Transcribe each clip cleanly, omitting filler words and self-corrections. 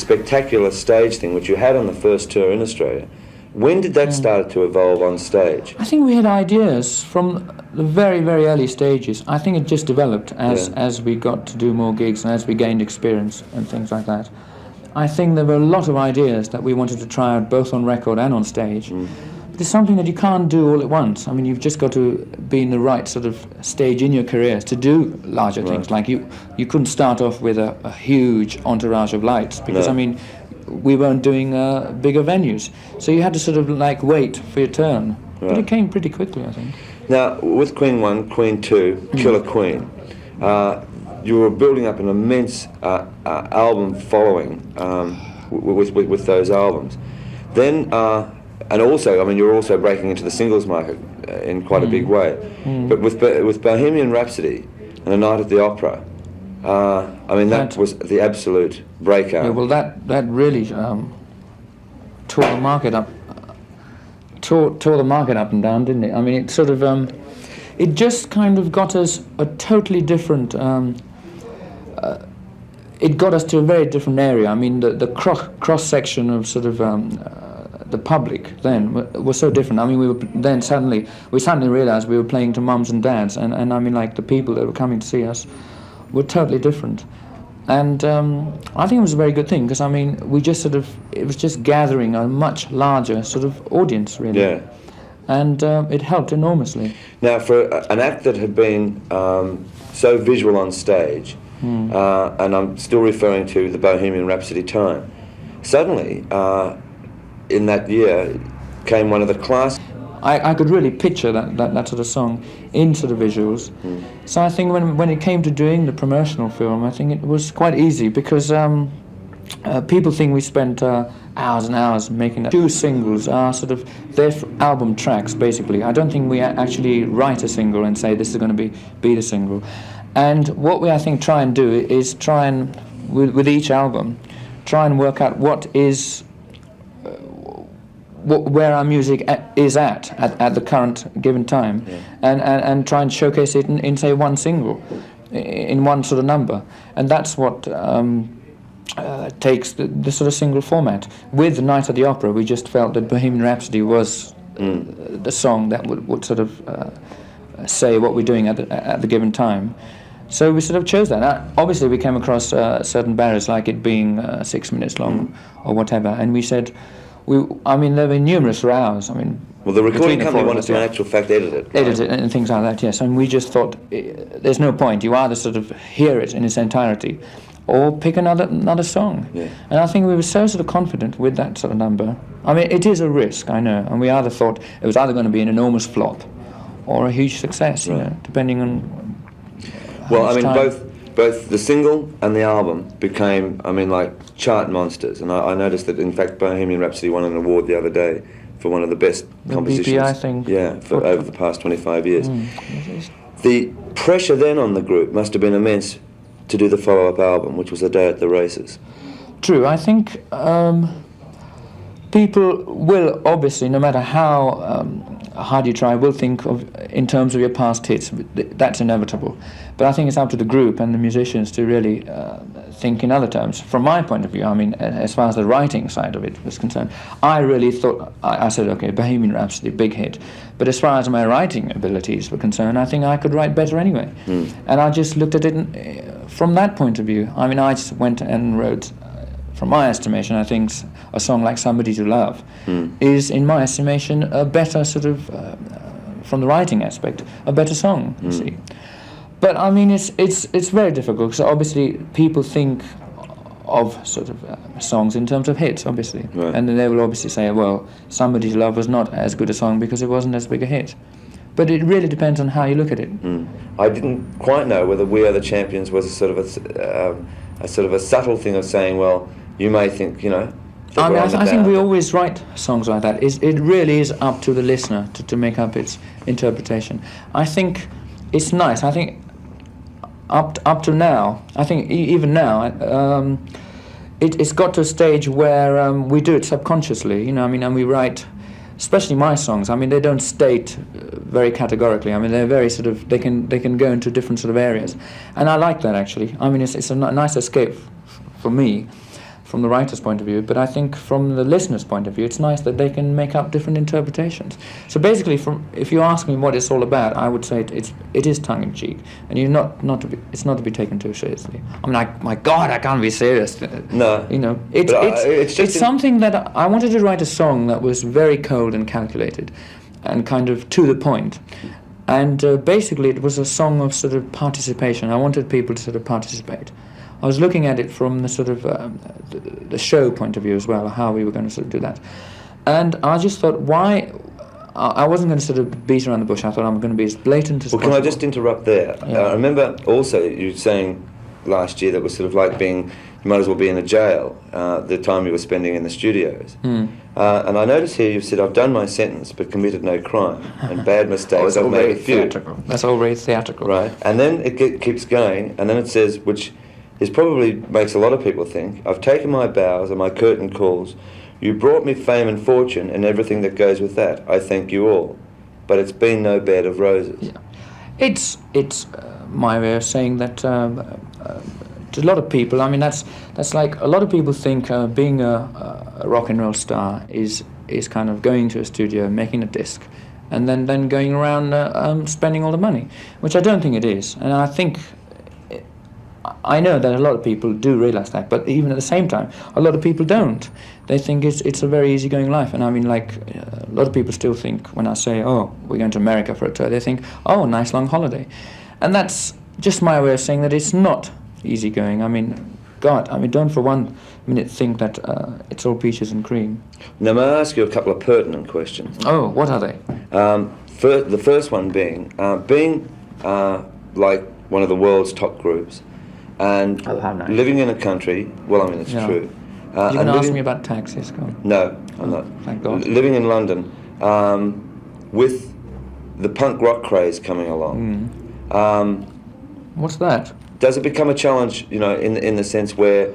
spectacular stage thing, which you had on the first tour in Australia. When did that start to evolve on stage? I think we had ideas from the very, very early stages. I think it just developed as we got to do more gigs and as we gained experience and things like that. I think there were a lot of ideas that we wanted to try out both on record and on stage. But it's something that you can't do all at once. I mean, you've just got to be in the right sort of stage in your career to do larger things. Like you couldn't start off with a huge entourage of lights because, I mean, we weren't doing bigger venues. So you had to sort of like wait for your turn. But it came pretty quickly, I think. Now, with Queen 1, Queen 2, Killer Queen, you were building up an immense album following with those albums. Then, and also, I mean, you were also breaking into the singles market in quite a big way. But with Bohemian Rhapsody and A Night at the Opera, I mean, that was the absolute breakout. Yeah, well, that really tore the market up. Tore the market up and down, didn't it? I mean, it sort of it just kind of got us a totally different. It got us to a very different area. I mean, the cross section of sort of the public then was so different. I mean, we suddenly realised we were playing to mums and dads, and I mean, like the people that were coming to see us were totally different. And I think it was a very good thing because, I mean, it was just gathering a much larger sort of audience, really. Yeah. And it helped enormously. Now, for an act that had been so visual on stage, and I'm still referring to the Bohemian Rhapsody time, suddenly, in that year, came one of the classic. I could really picture that sort of song into the visuals. So I think when it came to doing the promotional film, I think it was quite easy because people think we spent hours and hours making that. 2 singles are sort of, they're album tracks, basically. I don't think we actually write a single and say this is going to be the single. And what we, I think, try and do is try and, with each album, try and work out what is... where our music is at the current given time, and try and showcase it in say one single, in one sort of number, and that's what takes the sort of single format. With Night at the Opera, we just felt that Bohemian Rhapsody was the song that would sort of say what we're doing at the given time. So we sort of chose that. Now, obviously, we came across certain barriers, like it being 6 minutes long or whatever, and we said. I mean, there were numerous rows. I mean, well, the recording company wanted to, in actual fact, edit it. Right? Edit it and things like that, yes. And we just thought, there's no point. You either sort of hear it in its entirety, or pick another song. Yeah. And I think we were so sort of confident with that sort of number. I mean, it is a risk, I know. And we either thought it was either going to be an enormous flop, or a huge success, you know, depending on. Well, I mean, both the single and the album became, I mean, like chart monsters. And I noticed that, in fact, Bohemian Rhapsody won an award the other day for one of the best compositions. BPI thing. Yeah, for over the past 25 years. The pressure then on the group must have been immense to do the follow-up album, which was A Day at the Races. True. I think people will, obviously, no matter how hard you try, will think of in terms of your past hits. That's inevitable. But I think it's up to the group and the musicians to really think in other terms. From my point of view, I mean, as far as the writing side of it was concerned, I really thought, I said, okay, Bohemian Rhapsody, big hit. But as far as my writing abilities were concerned, I think I could write better anyway. And I just looked at it from that point of view. I mean, I just went and wrote, from my estimation, I think a song like Somebody to Love is, in my estimation, a better sort of, from the writing aspect, a better song, you see. But I mean, it's very difficult because obviously people think of sort of songs in terms of hits, obviously, and then they will obviously say, well, Somebody to Love was not as good a song because it wasn't as big a hit. But it really depends on how you look at it. I didn't quite know whether We Are the Champions was a sort of a subtle thing of saying, well, you may think, you know. I mean, I think we always write songs like that. It really is up to the listener to make up its interpretation. I think it's nice. I think up to now, I think even now, it's got to a stage where we do it subconsciously, you know. I mean, and we write, especially my songs. I mean, they don't state very categorically. I mean, they're very sort of, they can go into different sort of areas, and I like that actually. I mean, it's a nice escape for me from the writer's point of view, but I think from the listener's point of view, it's nice that they can make up different interpretations. So basically, if you ask me what it's all about, I would say it is tongue-in-cheek, and it's not to be taken too seriously. I mean, my God, I can't be serious. No. You know, it's something that I wanted to write a song that was very cold and calculated, and kind of to the point. And basically, it was a song of sort of participation. I wanted people to sort of participate. I was looking at it from the sort of the show point of view as well, how we were going to sort of do that. And I just thought, why... I wasn't going to sort of beat around the bush. I thought I'm going to be as blatant as possible. Can I just interrupt there? Yeah. I remember also you saying last year that was sort of like being... You might as well be in a jail the time you were spending in the studios. And I notice here you've said, I've done my sentence but committed no crime, and bad mistakes I've made a few. Theatrical. That's all very theatrical. Right, and then it keeps going, and then it says, which is probably makes a lot of people think, I've taken my bows and my curtain calls. You brought me fame and fortune and everything that goes with that. I thank you all, but it's been no bed of roses. Yeah. It's my way of saying that to a lot of people, I mean, that's like a lot of people think being a rock and roll star is kind of going to a studio, making a disc, and then going around spending all the money, which I don't think it is. And I know that a lot of people do realise that, but even at the same time, a lot of people don't. They think it's a very easygoing life. And I mean, like, a lot of people still think, when I say, oh, we're going to America for a tour, they think, oh, nice long holiday. And that's just my way of saying that it's not easygoing. I mean, God, I mean, don't for one minute think that it's all peaches and cream. Now, may I ask you a couple of pertinent questions? Oh, what are they? The first one being like one of the world's top groups, and nice. Living in a country, well, I mean, it's true. You're going to ask me about taxes, go on. No, I'm not. Thank God. Living in London, with the punk rock craze coming along. What's that? Does it become a challenge, you know, in the sense where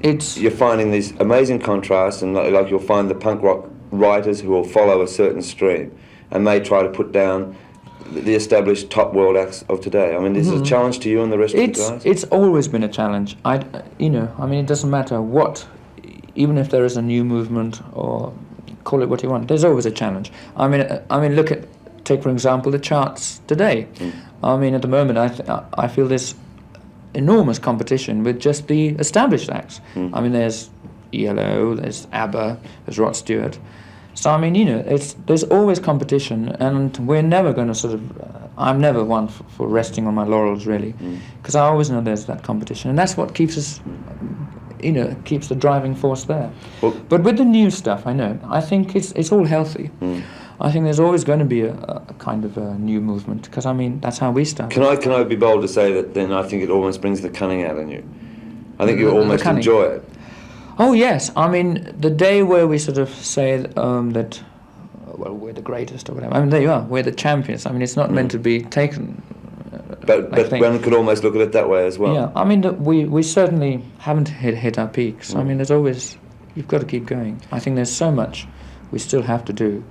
you're finding these amazing contrasts, and like you'll find the punk rock writers who will follow a certain stream and may try to put down the established top world acts of today? I mean, is it a challenge to you and the rest of the guys? It's always been a challenge. I mean, it doesn't matter what, even if there is a new movement, or call it what you want, there's always a challenge. I mean, take for example the charts today. I mean, at the moment, I feel there's enormous competition with just the established acts. I mean, there's ELO, there's ABBA, there's Rod Stewart. So, I mean, there's always competition, and we're never going to sort of... I'm never one for resting on my laurels, really, because I always know there's that competition, and that's what keeps us, keeps the driving force there. Well, but with the new stuff, I think it's all healthy. I think there's always going to be a kind of a new movement, because, I mean, that's how we started. Can I be bold to say that then I think it almost brings the cunning out in you? I think you almost enjoy it. Oh, yes. I mean, the day where we sort of say that, well, we're the greatest or whatever. I mean, there you are. We're the champions. I mean, it's not meant to be taken. But one could almost look at it that way as well. Yeah. I mean, we certainly haven't hit our peaks. I mean, you've got to keep going. I think there's so much we still have to do.